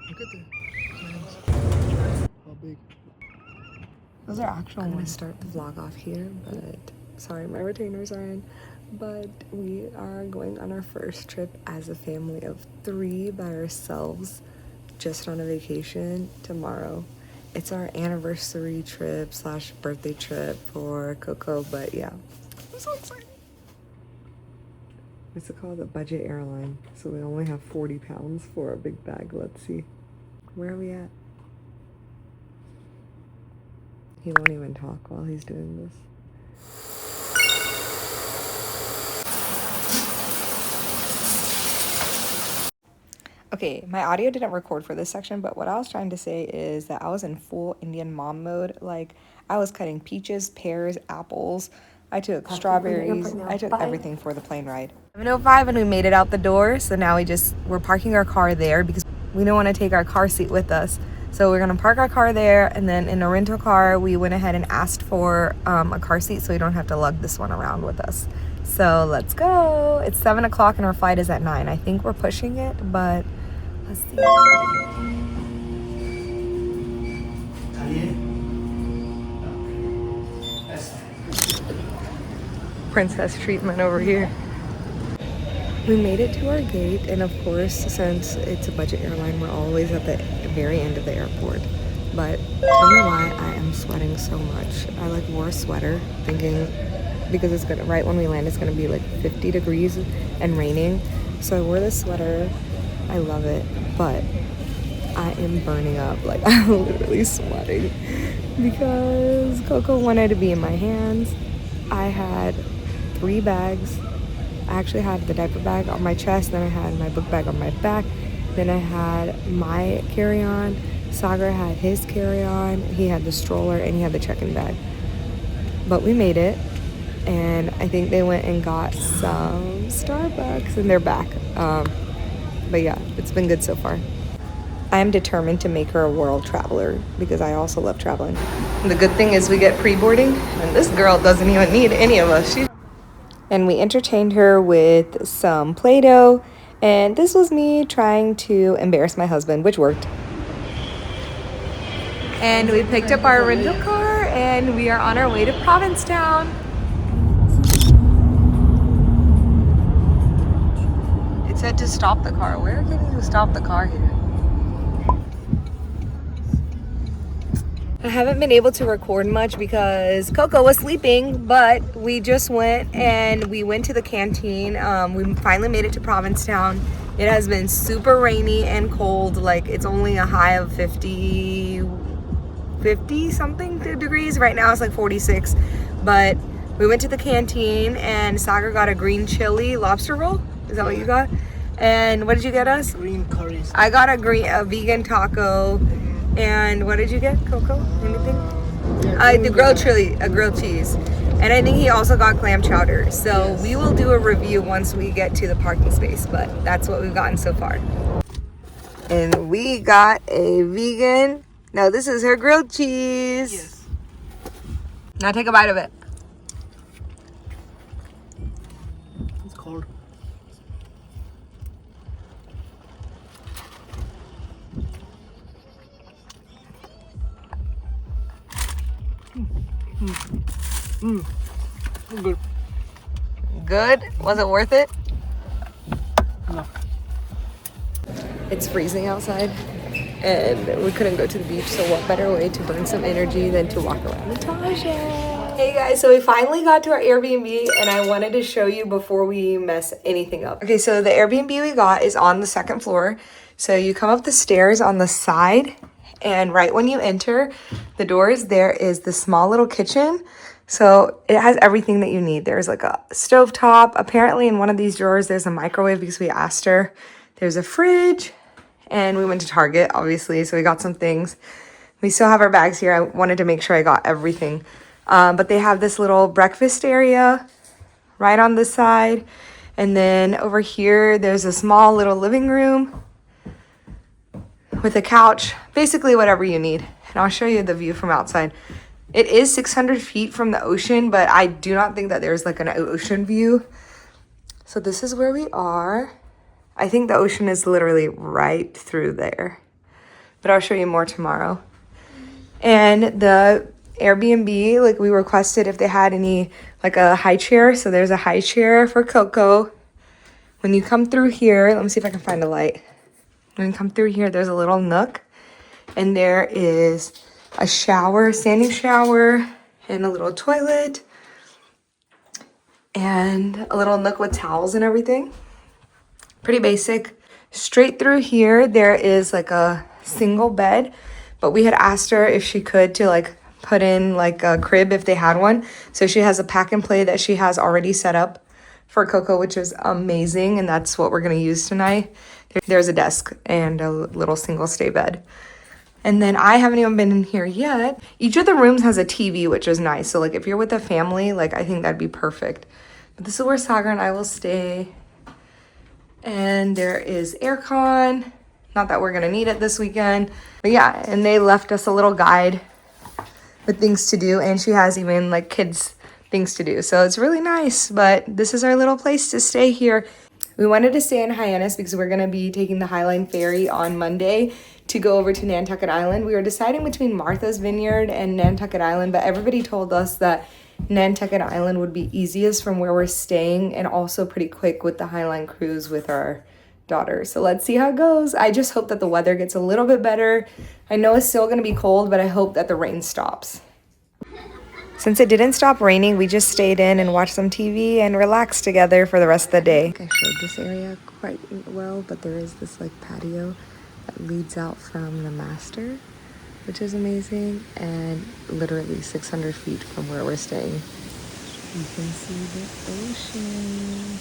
Look at the planes. How big? Those are actual. I'm gonna start the vlog off here, but sorry, my retainers are in. But we are going on our first trip as a family of 3 by ourselves, just on a vacation tomorrow. It's our anniversary trip slash birthday trip for Coco, but yeah, I'm so excited. What's it called? A budget airline. So we only have 40 pounds for a big bag. Let's see. Where are we at? He won't even talk while he's doing this. Okay, my audio didn't record for this section, but what I was trying to say is that I was in full Indian mom mode. Like, I was cutting peaches, pears, apples. I took strawberries. I took everything for the plane ride. 7:05 and we made it out the door. So now we're parking our car there because we don't want to take our car seat with us. So we're gonna park our car there, and then in a rental car, we went ahead and asked for a car seat so we don't have to lug this one around with us. So let's go. It's 7 o'clock and our flight is at 9. I think we're pushing it, but let's see. Princess treatment over here. We made it to our gate, and of course, since it's a budget airline, we're always at the very end of the airport. But tell me why I am sweating so much. I like wore a sweater thinking, because it's gonna, right when we land, it's gonna be like 50 degrees and raining. So I wore this sweater. I love it, but I am burning up. Like, I'm literally sweating because Coco wanted to be in my hands. I had 3 bags. I actually had the diaper bag on my chest, then I had my book bag on my back, then I had my carry-on. Sagar had his carry-on, he had the stroller, and he had the check-in bag. But we made it, and I think they went and got some Starbucks, and they're back. But yeah, it's been good so far. I am determined to make her a world traveler because I also love traveling. And the good thing is we get pre-boarding, and this girl doesn't even need any of us. And we entertained her with some Play-Doh, and this was me trying to embarrass my husband, which worked. And we picked up our rental car, and we are on our way to Provincetown. It said to stop the car. Where can you stop the car here? I haven't been able to record much because Coco was sleeping, but we just went and we went to the canteen. We finally made it to Provincetown. It has been super rainy and cold. Like, it's only a high of 50 something degrees. Right now it's like 46. But we went to the canteen and Sagar got a green chili lobster roll. Is that what you got? And what did you get us? Green curries. I got a vegan taco. And what did you get, Coco? Anything? Yeah, The grilled chili, a grilled cheese. And I think he also got clam chowder. So yes, we will do a review once we get to the parking space, but that's what we've gotten so far. And we got a vegan. No, this is her grilled cheese. Yes. Now take a bite of it. It's cold. Good. Good? Was it worth it? No. It's freezing outside and we couldn't go to the beach, so what better way to burn some energy than to walk around Natasha. Hey guys, so we finally got to our Airbnb and I wanted to show you before we mess anything up. Okay, so the Airbnb we got is on the 2nd floor. So you come up the stairs on the side, and right when you enter the doors, there is the small little kitchen. So it has everything that you need. There's like a stovetop. Apparently in one of these drawers, there's a microwave because we asked her. There's a fridge, and we went to Target, obviously, so we got some things. We still have our bags here. I wanted to make sure I got everything. But they have this little breakfast area right on this side. And then over here, there's a small little living room with a couch, basically whatever you need. And I'll show you the view from outside. It is 600 feet from the ocean, but I do not think that there's like an ocean view. So this is where we are. I think the ocean is literally right through there. but I'll show you more tomorrow. And the Airbnb, like we requested if they had any, like a high chair. So there's a high chair for Coco. When you come through here, let me see if I can find a light. When you come through here, there's a little nook. And there is a shower, standing shower, and a little toilet. And a little nook with towels and everything. Pretty basic. Straight through here, there is like a single bed. But we had asked her if she could to like put in like a crib if they had one. So she has a pack and play that she has already set up for Coco, which is amazing. And that's what we're going to use tonight. There's a desk and a little single stay bed. And then I haven't even been in here yet. Each of the rooms has a TV, which is nice. So like if you're with a family, like I think that'd be perfect. But this is where Sagar and I will stay. And there is aircon. Not that we're gonna need it this weekend. But yeah, and they left us a little guide with things to do. And she has even like kids things to do. So it's really nice. But this is our little place to stay here. We wanted to stay in Hyannis because we're gonna be taking the Highline ferry on Monday to go over to Nantucket Island. We were deciding between Martha's Vineyard and Nantucket Island, but everybody told us that Nantucket Island would be easiest from where we're staying and also pretty quick with the Highline cruise with our daughter. So let's see how it goes. I just hope that the weather gets a little bit better. I know it's still gonna be cold, but I hope that the rain stops. Since it didn't stop raining, we just stayed in and watched some TV and relaxed together for the rest of the day. I showed this area quite well, but there is this like patio that leads out from the master, which is amazing, and literally 600 feet from where we're staying. You can see the ocean.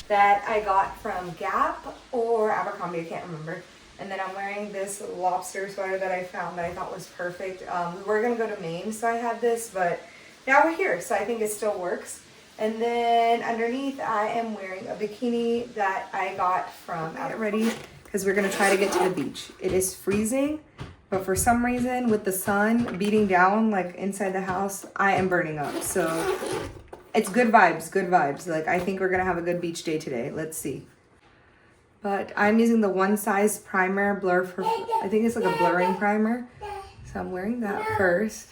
That I got from Gap or Abercrombie, I can't remember. And then I'm wearing this lobster sweater that I found that I thought was perfect. We were gonna go to Maine, so I had this, but now we're here, so I think it still works. And then underneath, I am wearing a bikini that I got from Get Ready because we're gonna try to get to the beach. It is freezing, but for some reason, with the sun beating down like inside the house, I am burning up. So it's good vibes, good vibes. Like, I think we're gonna have a good beach day today. Let's see. But I'm using the One Size Primer Blur for, I think it's like a blurring primer. So I'm wearing that first.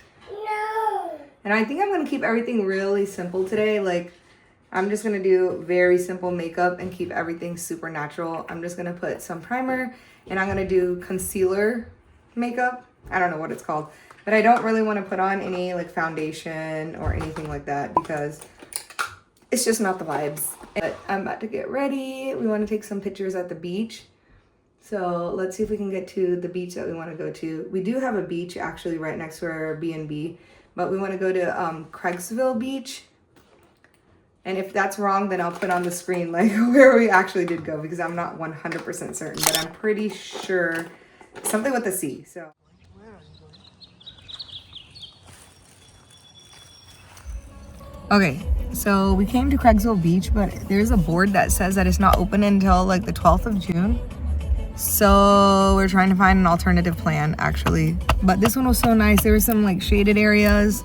And I think I'm gonna keep everything really simple today. Like, I'm just gonna do very simple makeup and keep everything super natural. I'm just gonna put some primer and I'm gonna do concealer makeup. I don't know what it's called. But I don't really want to put on any like foundation or anything like that because it's just not the vibes. But I'm about to get ready. We want to take some pictures at the beach. So let's see if we can get to the beach that we want to go to. We do have a beach actually right next to our B&B, but we want to go to Craigsville Beach. And if that's wrong, then I'll put on the screen like where we actually did go because I'm not 100% certain, but I'm pretty sure something with a C. So. Okay, so we came to Craigsville Beach, but there's a board that says that it's not open until like the 12th of June. So we're trying to find an alternative plan actually. But this one was so nice. There were some like shaded areas.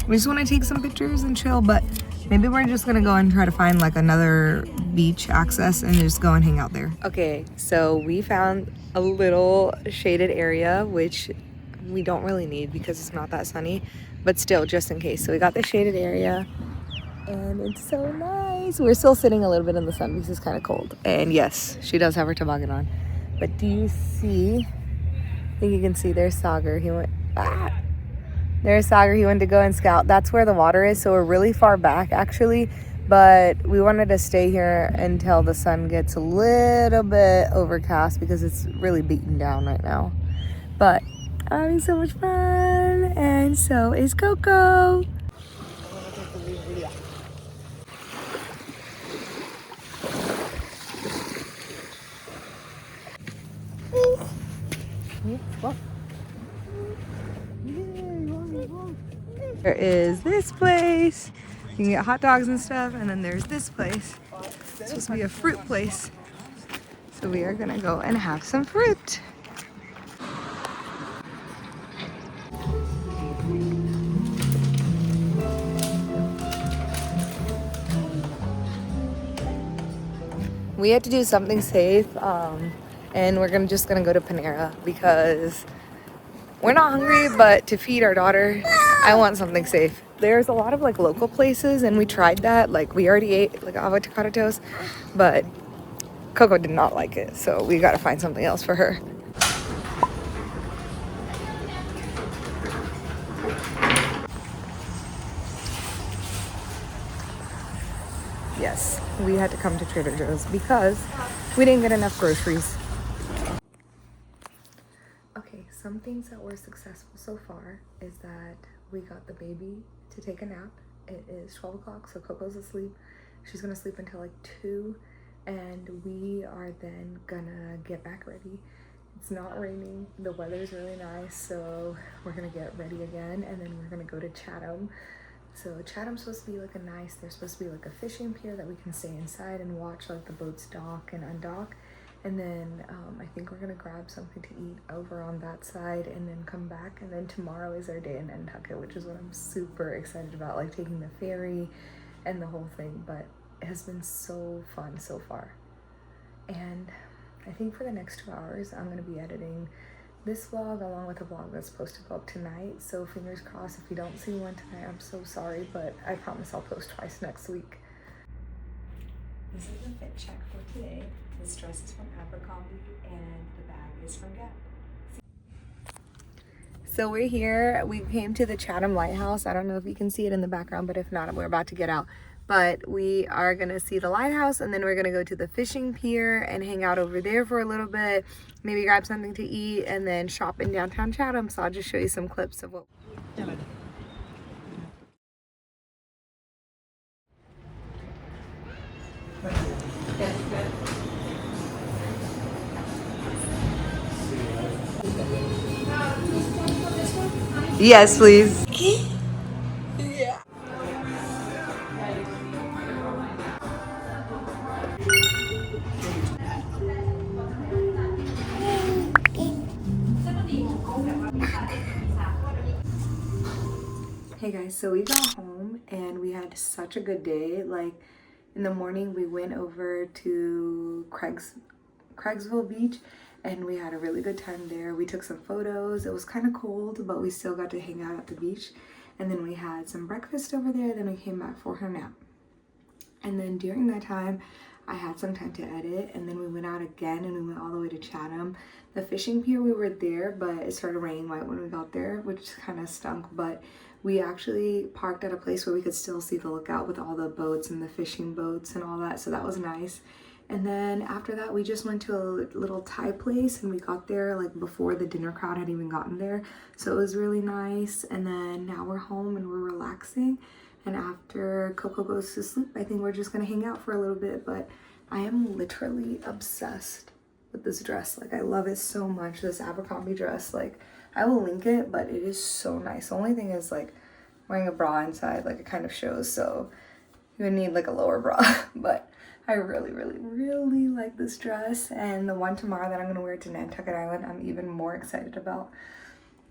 We just want to take some pictures and chill, but maybe we're just gonna go and try to find like another beach access and just go and hang out there. Okay, so we found a little shaded area, which we don't really need because it's not that sunny. But still, just in case. So we got the shaded area and it's so nice. We're still sitting a little bit in the sun because it's kind of cold. And yes, she does have her toboggan on. But do you see? I think you can see there's Sagar. He went, there's Sagar. He went to go and scout. That's where the water is. So we're really far back actually. But we wanted to stay here until the sun gets a little bit overcast because it's really beaten down right now. But I'm having so much fun, and so is Coco. There is this place. You can get hot dogs and stuff, and then there's this place. It's supposed to be a fruit place. So we are gonna go and have some fruit. We had to do something safe, and we're just gonna go to Panera because we're not hungry, but to feed our daughter, I want something safe. There's a lot of like local places, and we tried that. Like we already ate like avocado toast, but Coco did not like it, so we gotta find something else for her. Yes, we had to come to Trader Joe's because we didn't get enough groceries. Okay, some things that were successful so far is that we got the baby to take a nap. It is 12 o'clock, so Coco's asleep. She's gonna sleep until like 2, and we are then gonna get back ready. It's not raining, the weather's really nice, so we're gonna get ready again, and then we're gonna go to Chatham. So Chatham's supposed to be like there's supposed to be like a fishing pier that we can stay inside and watch like the boats dock and undock. And then I think we're gonna grab something to eat over on that side and then come back. And then tomorrow is our day in Nantucket, which is what I'm super excited about, like taking the ferry and the whole thing. But it has been so fun so far. And I think for the next 2 hours, I'm gonna be editing this vlog along with a vlog that's supposed to go up tonight. So fingers crossed, if you don't see one tonight, I'm so sorry, but I promise I'll post twice next week. This is the fit check for today. This dress is from Abercrombie and the bag is from Gap. So we're here. We came to the Chatham Lighthouse. I don't know if you can see it in the background, but if not, we're about to get out. But we are gonna see the lighthouse, and then we're gonna go to the fishing pier and hang out over there for a little bit, maybe grab something to eat, and then shop in downtown Chatham. So I'll just show you some clips of what. Yes, please. Yeah. Hey guys, so we got home and we had such a good day. Like in the morning we went over to Craigsville Beach and we had a really good time there. We took some photos. It was kind of cold, but we still got to hang out at the beach. And then we had some breakfast over there. Then we came back for her nap. And then during that time, I had some time to edit, and then we went out again and we went all the way to Chatham. The fishing pier, we were there, but it started raining right when we got there, which kind of stunk, but we actually parked at a place where we could still see the lookout with all the boats and the fishing boats and all that, so that was nice. And then after that, we just went to a little Thai place, and we got there like before the dinner crowd had even gotten there, so it was really nice. And then now we're home and we're relaxing. And after Coco goes to sleep, I think we're just gonna hang out for a little bit. But I am literally obsessed with this dress. Like I love it so much, this Abercrombie dress. Like I will link it, but it is so nice. The only thing is like wearing a bra inside, like it kind of shows. So you would need like a lower bra. But I really, really, really like this dress. And the one tomorrow that I'm gonna wear to Nantucket Island, I'm even more excited about.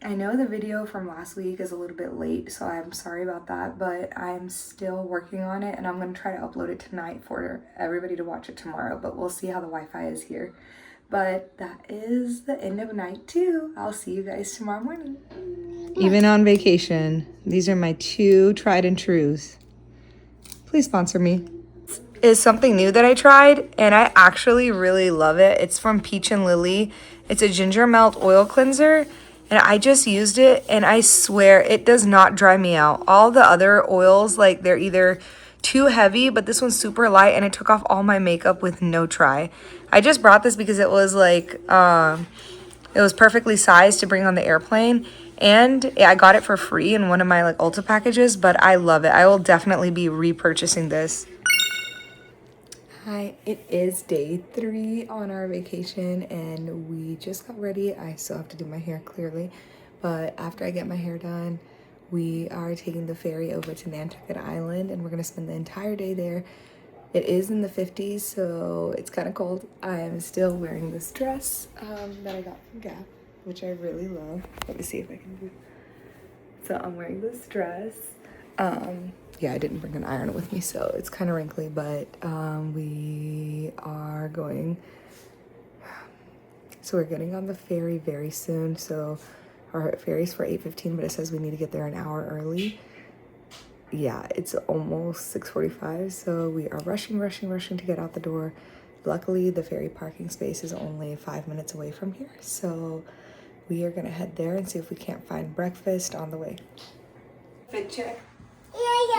I know the video from last week is a little bit late, so I'm sorry about that, but I'm still working on it and I'm gonna try to upload it tonight for everybody to watch it tomorrow, but we'll see how the Wi-Fi is here. But that is the end of night 2. I'll see you guys tomorrow morning. Even on vacation, these are my 2 tried and trues. Please sponsor me. Is something new that I tried and I actually really love it. It's from Peach and Lily. It's a ginger melt oil cleanser. And I just used it and I swear it does not dry me out. All the other oils, like they're either too heavy, but this one's super light and it took off all my makeup with no try. I just brought this because it was like, it was perfectly sized to bring on the airplane. And I got it for free in one of my like Ulta packages, but I love it. I will definitely be repurchasing this. Hi, it is day 3 on our vacation and we just got ready. I still have to do my hair clearly, but after I get my hair done, we are taking the ferry over to Nantucket Island and we're gonna spend the entire day there. It is in the 50s, so it's kind of cold. I'm still wearing this dress that I got from Gap, which I really love. Let me see if I can do. So I'm wearing this dress. Yeah, I didn't bring an iron with me, so it's kind of wrinkly, but we are going. So we're getting on the ferry very soon. So our ferry's for 8:15, but it says we need to get there an hour early. Yeah, it's almost 6:45, so we are rushing to get out the door. Luckily, the ferry parking space is only 5 minutes away from here, so we are gonna head there and see if we can't find breakfast on the way. Fit check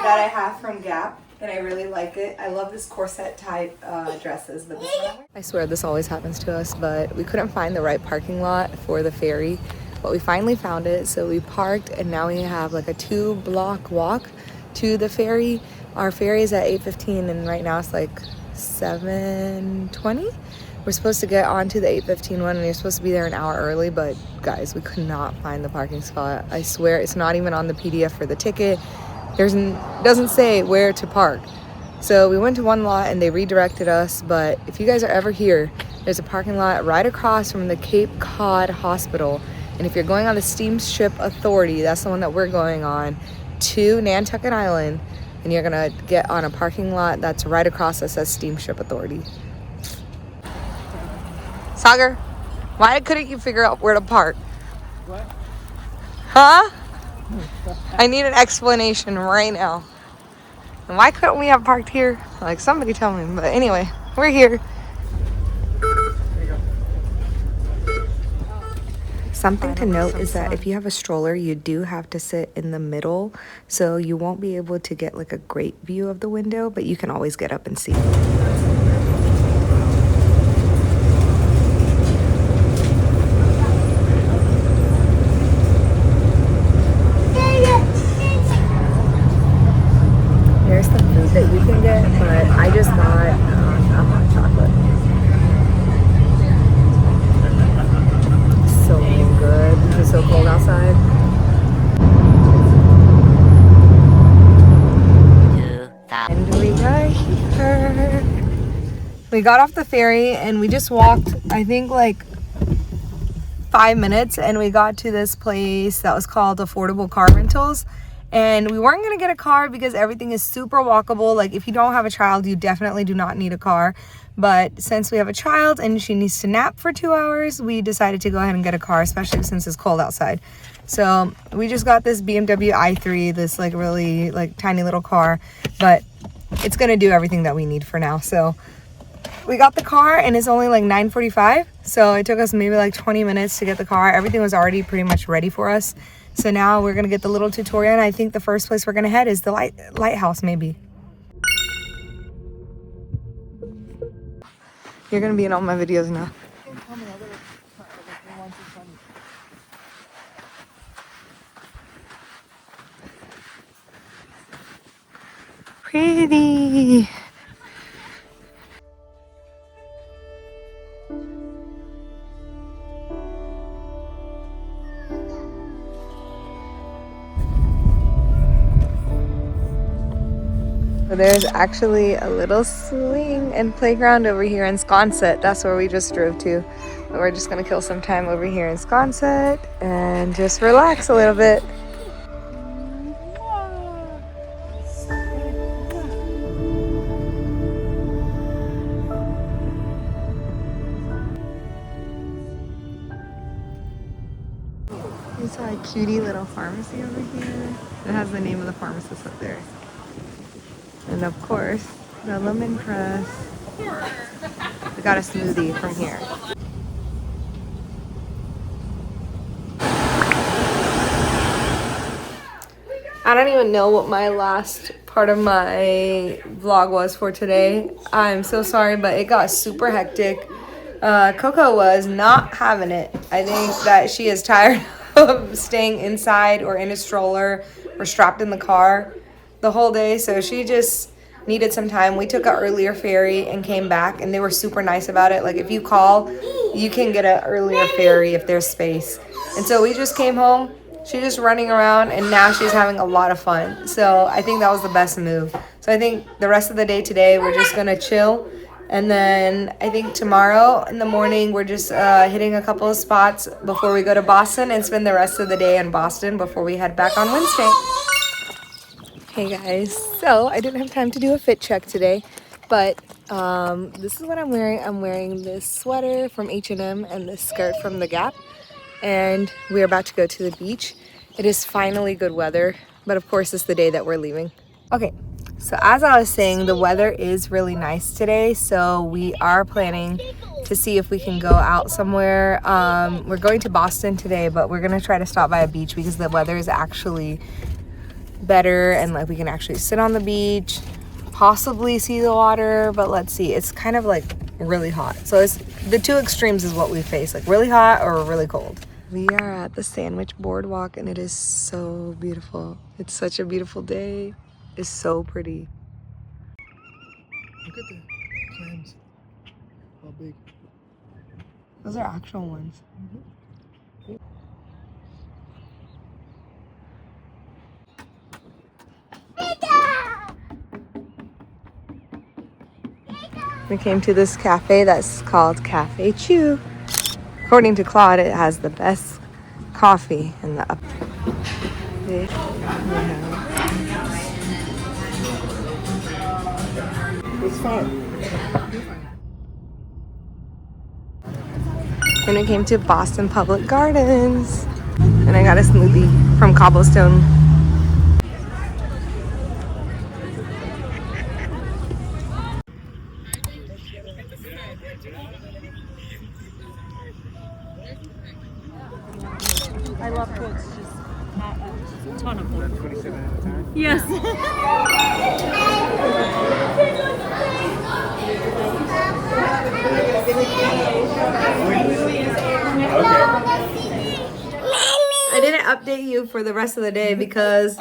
that I have from Gap, and I really like it. I love this corset type dresses, but this one I swear this always happens to us, but we couldn't find the right parking lot for the ferry, but we finally found it, so we parked, and now we have like a 2-block walk to the ferry. Our ferry is at 8:15, and right now it's like 7:20. We're supposed to get onto the 8:15 one, and you're supposed to be there an hour early, but guys, we could not find the parking spot. I swear it's not even on the PDF for the ticket. Doesn't say where to park. So we went to one lot and they redirected us, but if you guys are ever here, there's a parking lot right across from the Cape Cod hospital, and if you're going on the Steamship Authority, that's the one that we're going on, to Nantucket Island, and you're gonna get on a parking lot that's right across that says Steamship Authority. Sagar, why couldn't you figure out where to park? What? Huh? I need an explanation right now. And why couldn't we have parked here? Like, somebody tell me. But anyway, we're here. Something to note is that if you have a stroller, you do have to sit in the middle, so you won't be able to get like a great view of the window, but you can always get up and see. There's some food that you can get, but I just got a hot chocolate. So good. It's so cold outside. And we are here. We got off the ferry and we just walked, I think, like 5 minutes, and we got to this place that was called Affordable Car Rentals. And we weren't gonna get a car because everything is super walkable. Like, if you don't have a child, you definitely do not need a car. But since we have a child and she needs to nap for 2 hours, we decided to go ahead and get a car, especially since it's cold outside. So we just got this BMW i3, this like really like tiny little car, but it's gonna do everything that we need for now. So we got the car and it's only like 9:45. So it took us maybe like 20 minutes to get the car. Everything was already pretty much ready for us. So now we're gonna get the little tutorial, and I think the first place we're gonna head is the lighthouse, maybe. You're gonna be in all my videos now. Pretty. So there's actually a little swing and playground over here in Sconset. That's where we just drove to. But we're just gonna kill some time over here in Sconset and just relax a little bit. We saw a cutie little pharmacy over here. It has the name of the pharmacist up there. And of course, the lemon press. We got a smoothie from here. I don't even know what my last part of my vlog was for today. I'm so sorry, but it got super hectic. Coco was not having it. I think that she is tired of staying inside or in a stroller or strapped in the car the whole day, so she just needed some time. We took an earlier ferry and came back, and they were super nice about it. Like, if you call, you can get an earlier ferry if there's space. And so we just came home. She's just running around, and now she's having a lot of fun. So I think that was the best move. So I think the rest of the day today, we're just gonna chill. And then I think tomorrow in the morning, we're just hitting a couple of spots before we go to Boston and spend the rest of the day in Boston before we head back on Wednesday. Hey guys, so I didn't have time to do a fit check today, but this is what I'm wearing. I'm wearing this sweater from H&M and this skirt from The Gap, and we're about to go to the beach. It is finally good weather, but of course it's the day that we're leaving. Okay, so as I was saying, the weather is really nice today, so we are planning to see if we can go out somewhere. We're going to Boston today, but we're gonna try to stop by a beach because the weather is actually better and like we can actually sit on the beach, possibly see the water, but let's see. It's kind of like really hot. So it's the two extremes is what we face, like really hot or really cold. We are at the Sandwich Boardwalk and it is so beautiful. It's such a beautiful day. It's so pretty. Look at the clams. How big. Those are actual ones. We came to this cafe that's called Cafe Chew. According to Claude, it has the best coffee in the upper. It's fine. Then we came to Boston Public Gardens. And I got a smoothie from Cobblestone. I love quotes, just a ton of them. 27 at a time. Yes. I didn't update you for the rest of the day because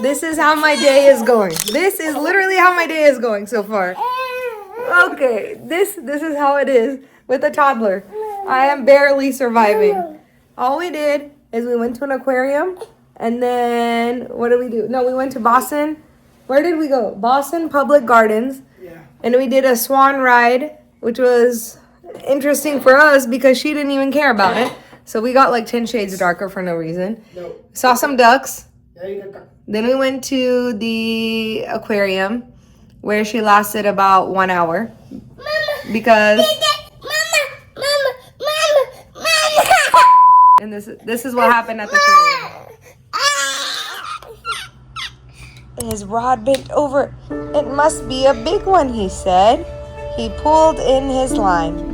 this is how my day is going. This is literally how my day is going so far. Okay, this is how it is with a toddler. I am barely surviving. All we did is we went to an aquarium and then what did we do? No, we went to Boston. Where did we go? Boston Public Gardens. Yeah. And we did a swan ride, which was interesting for us because she didn't even care about it. So we got like 10 shades darker for no reason. No. Saw some ducks. Yeah, you got that. Then we went to the aquarium where she lasted about 1 hour. Because and this is what happened at the aquarium. His rod bent over. It must be a big one, he said. He pulled in his line.